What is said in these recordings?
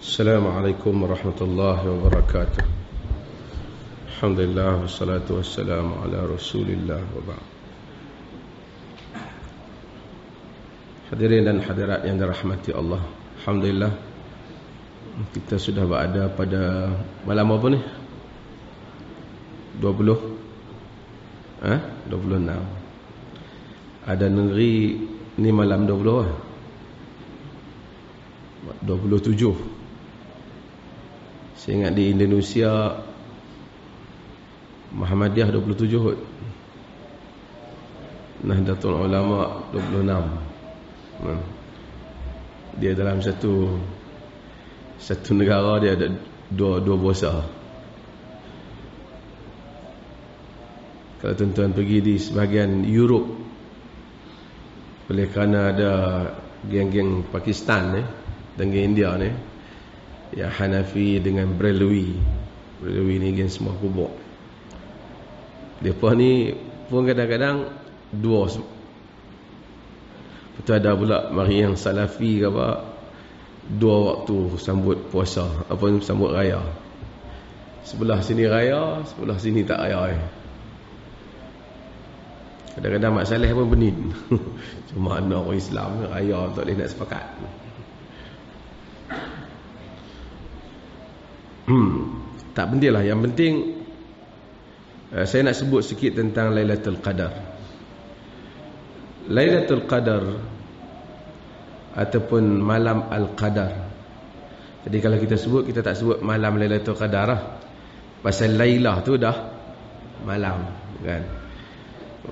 Assalamualaikum warahmatullahi wabarakatuh. Alhamdulillah wassalatu wassalamu ala Rasulillah wa ba'd. Hadirin dan hadirat yang dirahmati Allah, alhamdulillah kita sudah berada pada malam apa ni? 26. Ada negeri ni malam 27. Saya ingat di Indonesia Muhammadiyah 27 kot. Nahdlatul Ulama 26. Dia dalam satu negara dia ada dua puasa. Kalau tuan-tuan pergi di sebahagian Europe, oleh kerana ada geng-geng Pakistan dan geng India ni, ya Hanafi dengan Brelwi ni geng semua kubur. Mereka ni pun kadang-kadang dua. Betul ada pula mari yang Salafi ke apa, dua waktu sambut puasa, apa sambut raya. Sebelah sini raya, sebelah sini tak raya. Kadang-kadang Mak Saleh pun benin. Cuma mana orang Islam raya tak boleh nak sepakat. Tak penting lah. Yang penting saya nak sebut sikit tentang Lailatul Qadar. Lailatul Qadar ataupun malam Al-Qadar. Jadi kalau kita sebut, kita tak sebut malam Lailatul Qadar lah. Pasal Lailah tu dah malam, kan?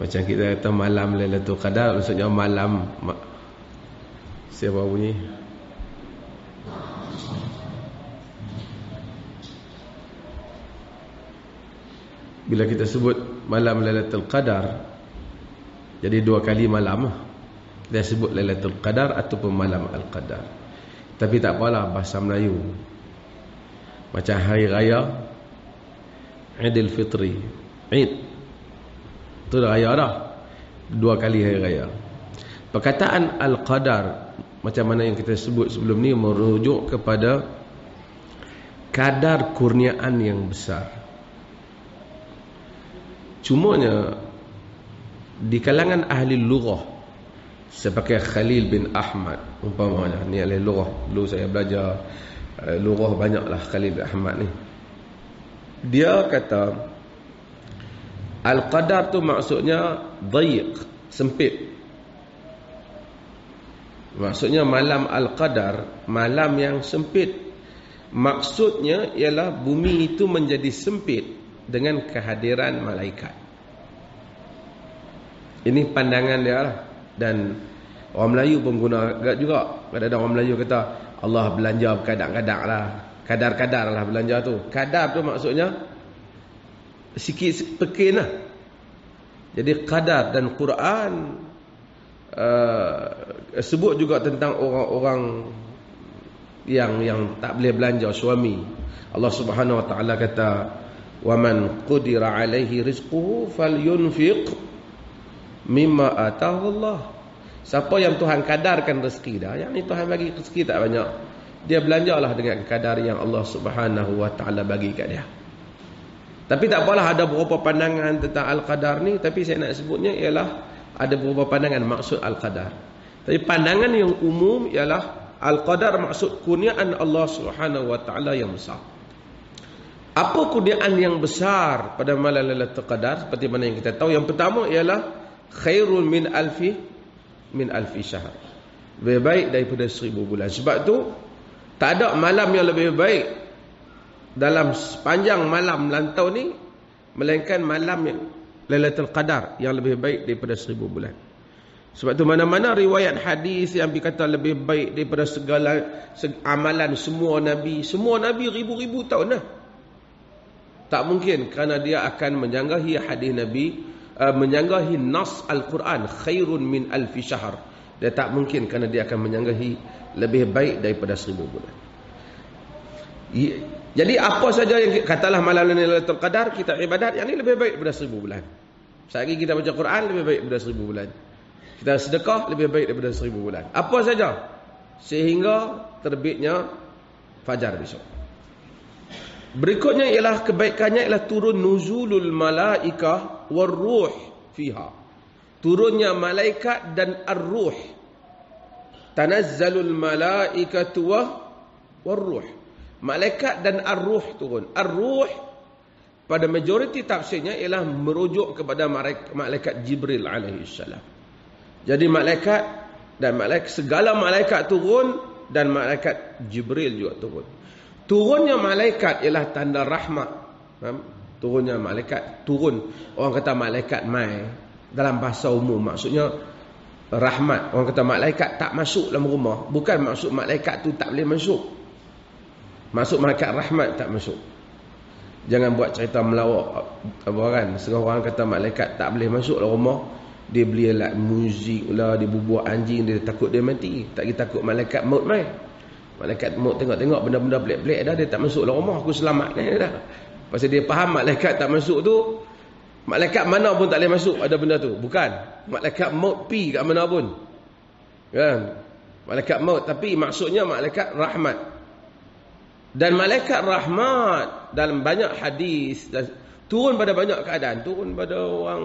Macam kita kata malam Lailatul Qadar, maksudnya malam siapa bunyi? Bila kita sebut malam Lailatul Qadar, jadi dua kali malam. Kita sebut Lailatul Qadar ataupun malam Al-Qadar. Tapi tak apalah bahasa Melayu. Macam hari raya Aidil Fitri, Eid itu dah raya dah. Dua kali hari raya. Perkataan Al-Qadar macam mana yang kita sebut sebelum ni merujuk kepada kadar kurniaan yang besar. Cumanya di kalangan ahli lughah seperti Khalil bin Ahmad umpamanya, ni ahli lughah. Dulu saya belajar lughah banyaklah Khalil bin Ahmad ni. Dia kata Al-Qadar tu maksudnya dhayiq, sempit. Maksudnya malam Al-Qadar, malam yang sempit. Maksudnya ialah bumi itu menjadi sempit dengan kehadiran malaikat. Ini pandangan dia lah. Dan orang Melayu pun guna agak juga. Kadang-kadang orang Melayu kata Allah belanja kadang-kadang lah, kadar-kadar lah belanja tu. Kadar tu maksudnya sikit pekin lah. Jadi qadar dan Quran sebut juga tentang orang-orang yang tak boleh belanja, suami. Allah Subhanahu Wa Taala kata waman qudira alaihi rizquhu falyunfiq mimma atahu Allah. Siapa yang Tuhan kadarkan rezeki dah, yang ni Tuhan bagi rezeki tak banyak, dia belanjalah dengan kadar yang Allah Subhanahu Wa Taala bagi kat dia. Tapi tak apalah, ada beberapa pandangan tentang Al-Qadar ni, tapi saya nak sebutnya ialah ada beberapa pandangan maksud Al-Qadar. Tapi pandangan yang umum ialah Al-Qadar maksud kurniaan Allah Subhanahu Wa Taala yang besar. Apa kurniaan yang besar pada malam Lailatul Qadar? Seperti mana yang kita tahu, yang pertama ialah khairun min alfi syahr. Lebih baik daripada 1000 bulan. Sebab tu tak ada malam yang lebih baik dalam sepanjang malam lantau ni melainkan malam yang Lailatul Qadar yang lebih baik daripada 1000 bulan. Sebab tu mana-mana riwayat hadis yang berkata lebih baik daripada segala amalan semua nabi ribu-ribu tahun dah. Tak mungkin, kerana dia akan menjanggahi hadis Nabi, menjanggahi nas Al-Quran khairun min alfi syahr. Dia tak mungkin, kerana dia akan menjanggahi lebih baik daripada 1000 bulan. Jadi apa saja yang katalah malam Lailatul Qadar kita ibadat, yang ni lebih baik daripada 1000 bulan. Sehari kita baca Quran lebih baik daripada 1000 bulan. Kita sedekah lebih baik daripada 1000 bulan. Apa saja sehingga terbitnya fajar besok. Berikutnya ialah kebaikannya ialah turun nuzulul malaikah warruh fiha. Turunnya malaikat dan ar-ruh. Tanazzalul malaikatu warruh. Malaikat dan ar-ruh turun. Ar-ruh pada majoriti tafsirnya ialah merujuk kepada malaikat Jibril alaihi salam. Jadi malaikat dan segala malaikat turun dan malaikat Jibril juga turun. Turunnya malaikat ialah tanda rahmat. Turunnya malaikat, turun. Orang kata malaikat mai dalam bahasa umum, maksudnya rahmat. Orang kata malaikat tak masuk dalam rumah, bukan maksud malaikat tu tak boleh masuk. Maksud malaikat rahmat tak masuk. Jangan buat cerita melawak apa kan. Setengah orang kata malaikat tak boleh masuk dalam rumah, dia beli alat muzik lah, dia bubuh anjing, dia takut dia mati. Tak kira takut malaikat maut mai. Malaikat maut tengok-tengok benda-benda pelik-pelik dah, dia tak masuk dalam rumah, aku selamat ni dah. Pasal dia faham malaikat tak masuk tu, malaikat mana pun tak boleh masuk ada benda tu. Bukan. Malaikat maut pi kat mana pun. Kan? Malaikat maut, tapi maksudnya malaikat rahmat. Dan malaikat rahmat dalam banyak hadis dan turun pada banyak keadaan, turun pada orang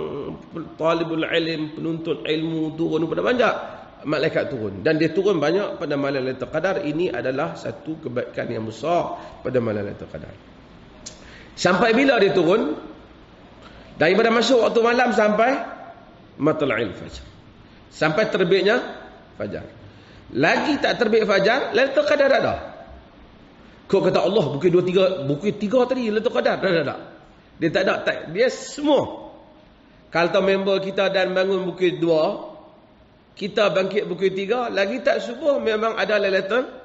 talibul ilm, penuntut ilmu, turun pada banyak malaikat turun, dan dia turun banyak pada malam Lailatul Qadar. Ini adalah satu kebaikan yang besar pada malam Lailatul Qadar. Sampai bila dia turun? Daripada masuk waktu malam sampai matla'il fajar, sampai terbitnya fajar. Lagi tak terbit fajar, Lailatul Qadar dah ada. Kau kata Allah pukul 3 tadi Lailatul Qadar dah. Dia tak ada, dia semua. Kalau member kita dan bangun pukul 2, kita bangkit pukul 3, lagi tak subuh, memang ada Lailatul Qadar.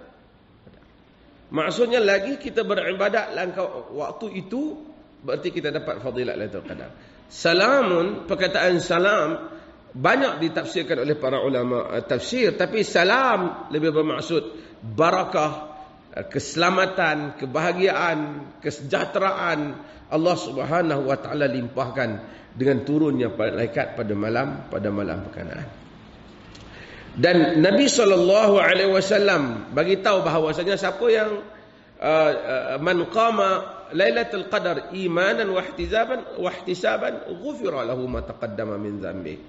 Maksudnya lagi kita beribadat langkah waktu itu, berarti kita dapat fadilat Lailatul Qadar. Salamun, perkataan salam banyak ditafsirkan oleh para ulama tafsir, tapi salam lebih bermaksud barakah, keselamatan, kebahagiaan, kesejahteraan. Allah Subhanahu wa taala limpahkan dengan turunnya malaikat pada malam perkenaan. Dan Nabi SAW bagi tahu bahawasanya siapa yang man qama Lailatul Qadar imanan wa ihtisaban ghufira lahu ma taqaddama min dhanbi.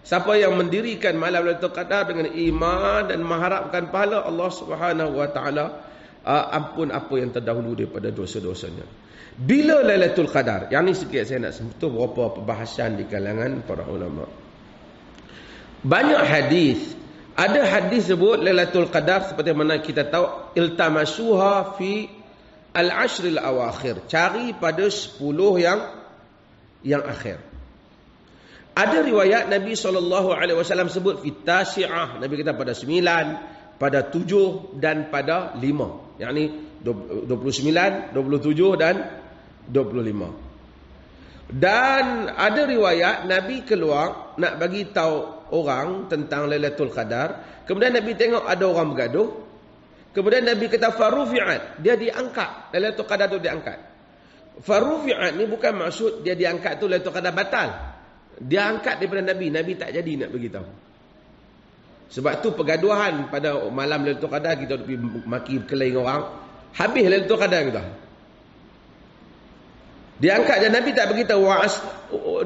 Siapa yang mendirikan malam Lailatul Qadar dengan iman dan mengharapkan pahala, Allah Subhanahu wa taala ampun apa yang terdahulu daripada dosa-dosanya. Bila Lailatul Qadar? Yang ni sikit saya nak sentuh beberapa perbahasan di kalangan para ulama. Banyak hadis. Ada hadis sebut Lailatul Qadar seperti mana kita tahu, iltamasuha fi al-ashril awakhir. Cari pada 10 yang akhir. Ada riwayat Nabi SAW sebut fi tasi'ah. Nabi kata pada 9, pada 7 dan pada 5. Yang ni 29, 27 dan 25. Dan ada riwayat Nabi keluar nak bagi tahu orang tentang Lailatul Qadar. Kemudian Nabi tengok ada orang bergaduh. Kemudian Nabi kata farufi'at, dia diangkat. Lailatul Qadar tu diangkat. Farufi'at ni bukan maksud dia diangkat tu Lailatul Qadar batal. Dia angkat daripada Nabi. Nabi tak jadi nak beritahu. Sebab tu pergaduhan pada malam Lailatul Qadar, kita pergi maki kelain orang, habis Lailatul Qadar kita. Diangkat dan Nabi tak beritahu.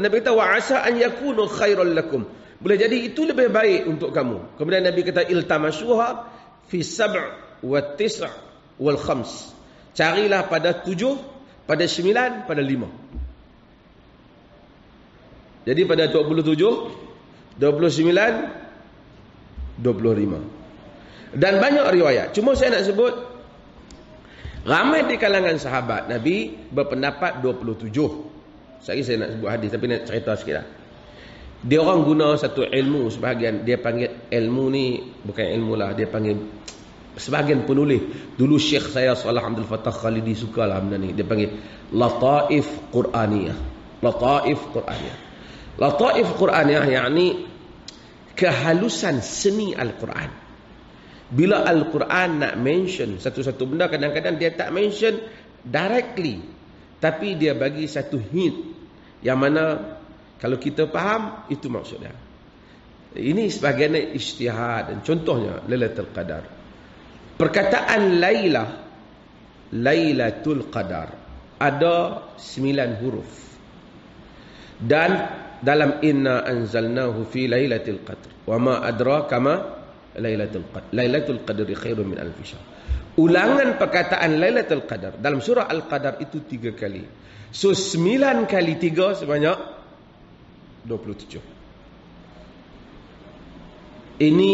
Nabi kata wa'asa an yakunu khairal lakum. Boleh jadi itu lebih baik untuk kamu. Kemudian Nabi kata iltamasuha fi 7 wa 9 wal 5. Carilah pada 7, pada 9, pada 5. Jadi pada 27, 29, 25. Dan banyak riwayat. Cuma saya nak sebut, ramai di kalangan sahabat Nabi berpendapat 27. Saya nak sebut hadis, tapi nak cerita sikit lah. Dia orang guna satu ilmu, sebahagian dia panggil ilmu ni, bukan ilmu lah, dia panggil sebahagian penulis. Dulu Syekh saya Salah Abdul Fattah Khalidi suka lah benda ni. Dia panggil Lataif Quraniyah. Lataif Quraniyah. Lataif Quraniyah yakni kehalusan seni Al-Quran. Bila Al-Quran nak mention satu-satu benda, kadang-kadang dia tak mention directly, tapi dia bagi satu hint yang mana kalau kita faham, itu maksudnya. Ini sebahagian ijtihad. Dan contohnya Lailatul Qadar. Perkataan Lailah Lailatul Qadar. Ada 9 huruf. Dan dalam inna anzalnahu fi lailatul qadr. Wa ma adraka ma lailatul qadr. Lailatul qadri khairun min alf syahr. Ulangan perkataan Lailatul Qadar dalam surah Al-Qadar itu 3 kali. So 9 kali 3 sebanyak 27. Ini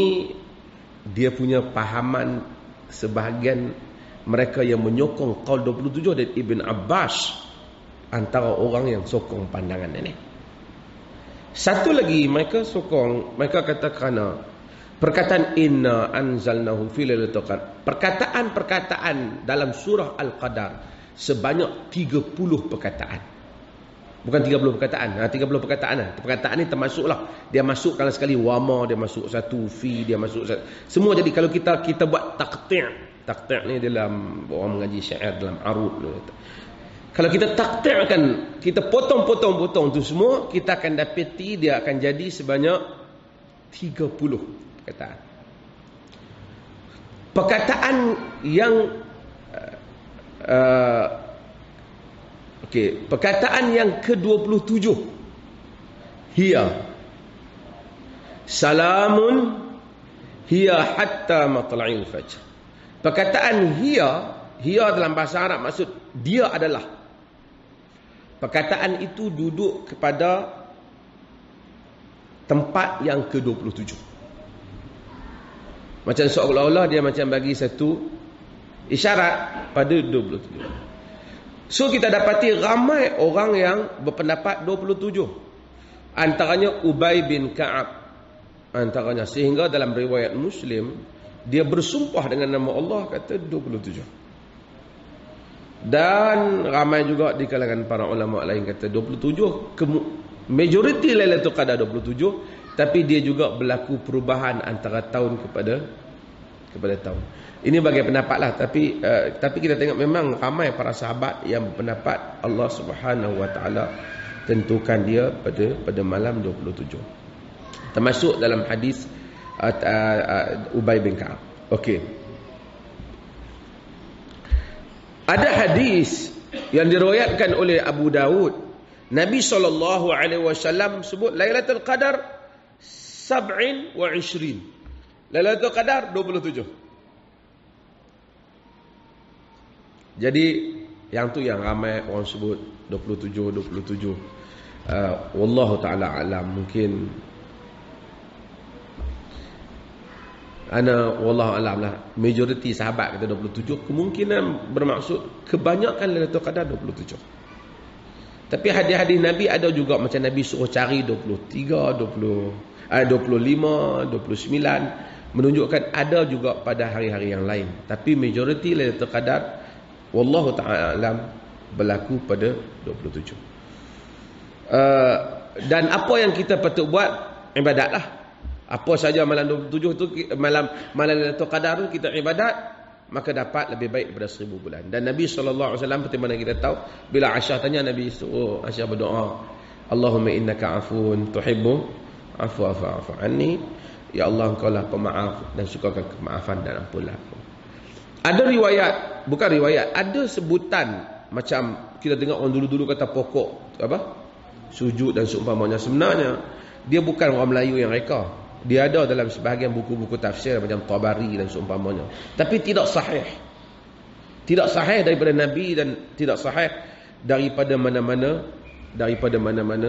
dia punya pahaman sebahagian mereka yang menyokong qaul 27 dan Ibn Abbas antara orang yang sokong pandangan ini. Satu lagi mereka sokong, mereka kata kerana perkataan inna anzalnahu fi lailatul qadar, perkataan-perkataan dalam surah Al-Qadar sebanyak 30 perkataan. Bukan 30 perkataan, 30 perkataan lah. Perkataan ni termasuklah, dia masuk kalau sekali wama, dia masuk satu, fi, dia masuk satu. Semua jadi kalau kita buat taqti', ni dalam orang mengaji syair dalam arud. Kalau kita taqti'kan, kita potong tu semua, kita akan dapati dia akan jadi sebanyak 30 perkataan. Perkataan yang perkataan yang ke-27, hiya salamun hiya hatta matla'il fajr. Perkataan hiya dalam bahasa Arab maksud dia adalah. Perkataan itu duduk kepada tempat yang ke-27. Macam seolah-olah dia macam bagi satu isyarat pada 27. So kita dapati ramai orang yang berpendapat 27. Antaranya Ubay bin Ka'ab. Antaranya, sehingga dalam riwayat Muslim dia bersumpah dengan nama Allah kata 27. Dan ramai juga di kalangan para ulama lain kata 27. Majoriti Lailatul Qadar 27, tapi dia juga berlaku perubahan antara tahun kepada tahun. Ini bagi pendapat lah, tapi kita tengok memang ramai para sahabat yang berpendapat Allah Subhanahu Wa Taala tentukan dia pada malam 27. Termasuk dalam hadis Ubay bin Ka'ab. Okey. Ada hadis yang diriwayatkan oleh Abu Daud, Nabi SAW sebut Lailatul Qadar 27. Lailatul Qadar 27. Jadi yang tu yang ramai orang sebut 27. Wallahu ta'ala alam. Mungkin wallahu alam lah, majoriti sahabat kata 27, kemungkinan bermaksud kebanyakan Lailatul Qadar 27. Tapi hadis-hadis Nabi ada juga macam Nabi suruh cari 23, 25, 29, menunjukkan ada juga pada hari-hari yang lain. Tapi majoriti Lailatul Qadar wallahu ta'ala alam berlaku pada 27. Dan apa yang kita patut buat? Ibadatlah. Apa saja malam 27 tu, malam Lailatul Qadar tu kita ibadat, maka dapat lebih baik daripada 1000 bulan. Dan Nabi SAW seperti mana kita tahu, bila Aisyah tanya, Nabi suruh Aisyah berdoa, Allahumma innaka afun tuhibbu afu anni. Ya Allah, engkau lah pemaaf dan sukakan kemaafan, dan ampunlah aku. Ada riwayat, bukan riwayat, ada sebutan macam kita dengar orang dulu-dulu kata pokok apa? Sujud dan seumpamanya. Sebenarnya dia bukan orang Melayu yang reka. Dia ada dalam sebahagian buku-buku tafsir macam Tabari dan seumpamanya. Tapi tidak sahih. Tidak sahih daripada Nabi dan tidak sahih daripada mana-mana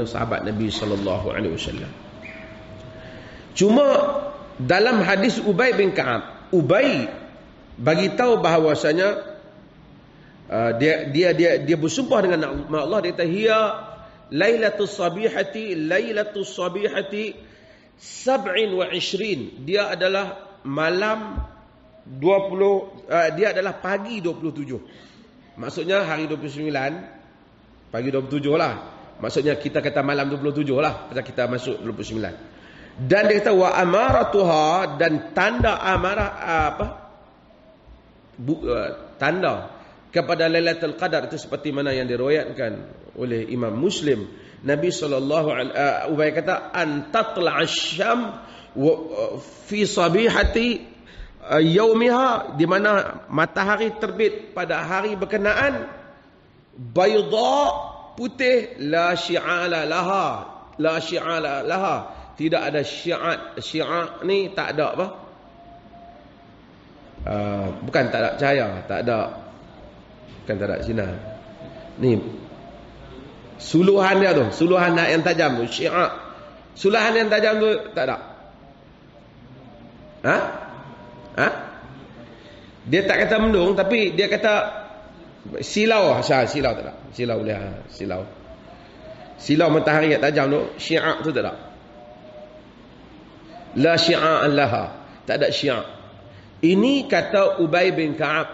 sahabat Nabi SAW. Cuma dalam hadis Ubay bin Ka'ab, Ubay bagi tahu bahawasanya dia bersumpah dengan nama Allah, dia kata hiya lailatus sabihati 27. Dia adalah malam 20, dia adalah pagi 27. Maksudnya hari 29, pagi 27 lah. Maksudnya kita kata malam 27 lah, pasal kita masuk 29. Dan dia kata wa amaratuha, dan tanda amarah tanda kepada Lailatul Qadar itu seperti mana yang diriwayatkan oleh Imam Muslim. Nabi Ubay kata an tatla'asyam fi sabihati yaumiha, di mana matahari terbit pada hari berkenaan, bayda, putih, la syi'ala laha, la syi'ala laha, tidak ada syi'at. Syi'at ni tak ada apa? Bukan tak ada cahaya, tak ada, bukan tak ada sinar. Ni suluhan dia tu, suluhan yang tajam tu, syi'at. Suluhan yang tajam tu tak ada. Dia tak kata mendung, tapi dia kata silau. Silau tak ada. Silau boleh. Silau matahari yang tajam tu, syi'at tu tak ada. La syi'a'an laha, tak ada syi'at. Ini kata Ubay bin Ka'ab.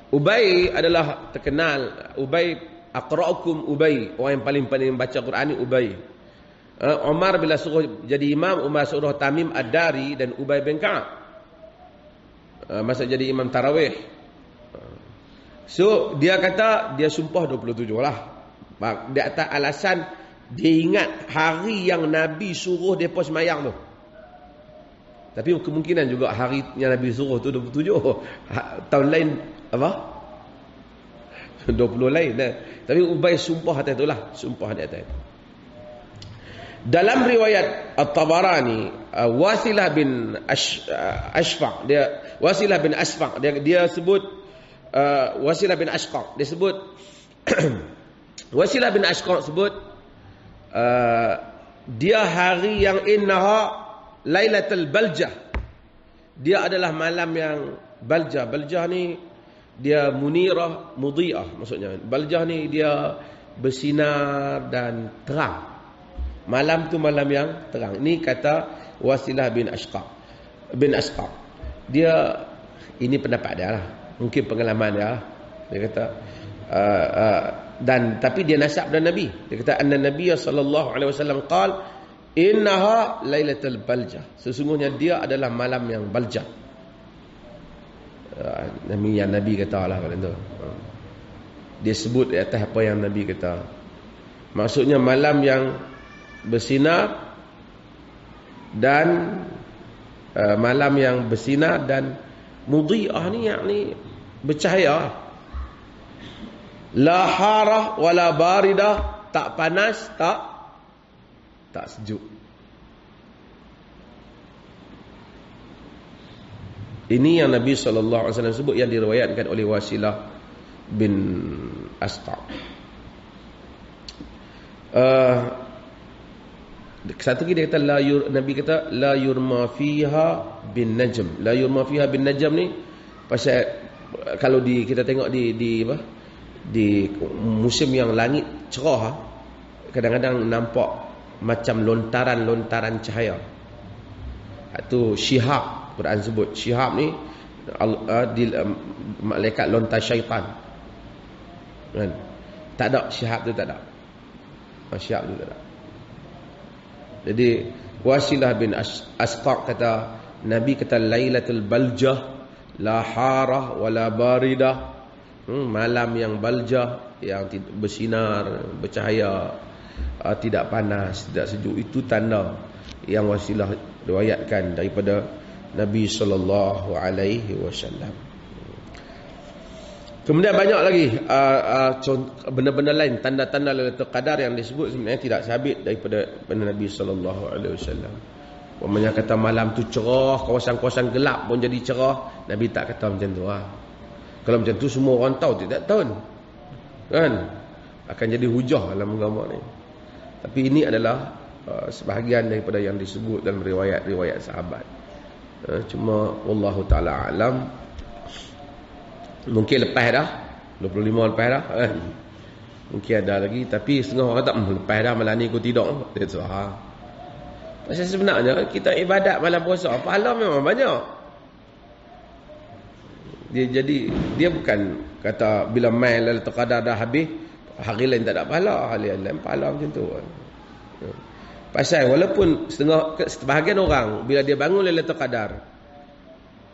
Ubay adalah terkenal. Ubay, aqra'ukum Ubay, orang yang paling baca Quran ni Ubay. Umar bila suruh jadi imam, Umar suruh Tamim Ad-Dari dan Ubay bin Ka'ab masa jadi imam tarawih. So dia kata dia sumpah 27 lah. Di atas alasan dia ingat hari yang Nabi suruh depa semayang tu. Tapi kemungkinan juga hari yang Nabi suruh tu 27. Tahun lain apa? 20 lain. Tapi Ubay sumpah atas itulah, sumpah di atas itu. Dalam riwayat At-Tabarani, Wasilah bin Ashfaq, Wasilah bin Ashfaq, dia sebut Wasilah bin Ashfaq, dia sebut Wasilah bin Ashfaq sebut dia hari yang innaha Lailatul Baljah. Dia adalah malam yang Baljah. Baljah ni dia munirah, mudhi'ah maksudnya. Baljah ni dia bersinar dan terang. Malam tu malam yang terang. Ini kata Wasilah bin Ashqaq. Dia, ini pendapat dia lah. Mungkin pengalaman dia lah. Dia kata dan tapi dia nasab dan Nabi. Dia kata anna Nabi sallallahu alaihi wasallam qala innaha lailatul baljah. Sesungguhnya dia adalah malam yang baljah. Nabi kata lah pada tu. Dia sebut di atas apa yang Nabi kata. Maksudnya malam yang bersinar dan malam yang bersinar dan mudhi'ah ni yakni bercahaya. La harah wala baridah, tak panas tak sejuk. Ini yang Nabi sallallahu alaihi wasallam sebut, yang diriwayatkan oleh Wasilah bin Ashqaq. Satu lagi dia kata Nabi kata la yurma fiha bin najm. La yurma fiha bin najm ni pasal kalau kita tengok di musim yang langit cerah, kadang-kadang nampak macam lontaran cahaya. Itu syihab, Quran sebut syihab ni malaikat lontar syaitan kan? Tak ada syihab tu, tak ada. Syihab tu tak ada. Jadi Wasilah bin Ashqaq kata Nabi kata Lailatul Baljah la harah wala baridah. Malam yang baljah, yang bersinar, bercahaya, tidak panas, tidak sejuk. Itu tanda yang Wasilah riwayatkan daripada Nabi sallallahu alaihi wasallam. Kemudian banyak lagi benda-benda lain, tanda-tanda Lailatul Qadar yang disebut sebenarnya tidak sabit daripada Nabi sallallahu alaihi wasallam. Umpamanya kata malam tu cerah, kawasan-kawasan gelap pun jadi cerah, Nabi tak kata macam tu lah. Kalau macam tu semua orang tahu, tidak tahu kan, akan jadi hujah dalam agama ni. Tapi ini adalah sebahagian daripada yang disebut dalam riwayat-riwayat sahabat. Cuma wallahu taala alam, mungkin lepas dah 25 lepas dah kan? Mungkin ada lagi, tapi setengah orang kata lepas dah malam ni aku tidur. Itu pasal sebenarnya kita ibadat malam puasa, pahala memang banyak. Dia bukan kata bila main Lailatul Qadar dah habis, hari lain tak ada pahala, hari lain pahala macam tu. Pasal walaupun sebahagian orang bila dia bangun Lailatul Qadar,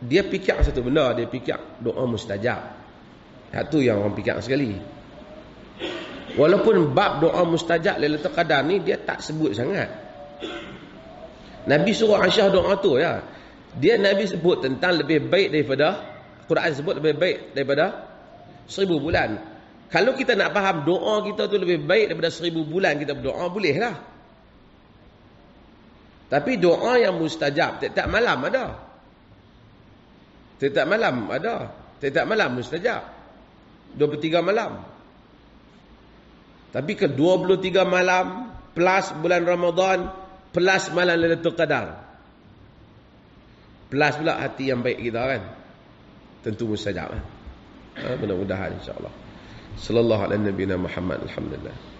dia fikir satu benda, dia fikir doa mustajab. Itu yang orang fikir sekali. Walaupun bab doa mustajab Lailatul Qadar ni dia tak sebut sangat. Nabi suruh Aisyah doa tu ya. Dia Nabi sebut tentang lebih baik daripada, Quran sebut lebih baik daripada 1000 bulan. Kalau kita nak faham doa kita tu lebih baik daripada 1000 bulan kita berdoa, boleh lah. Tapi doa yang mustajab tiap-tiap malam ada. Tiap-tiap malam ada. Tiap-tiap malam mustajab. 23 malam. Tapi ke 23 malam plus bulan Ramadan plus malam Lailatul Qadar. Plus pula hati yang baik kita kan. Tentu mustajab. Mudah-mudahan insya-Allah. Sallallahu alaihi nabiyina Muhammad. Alhamdulillah.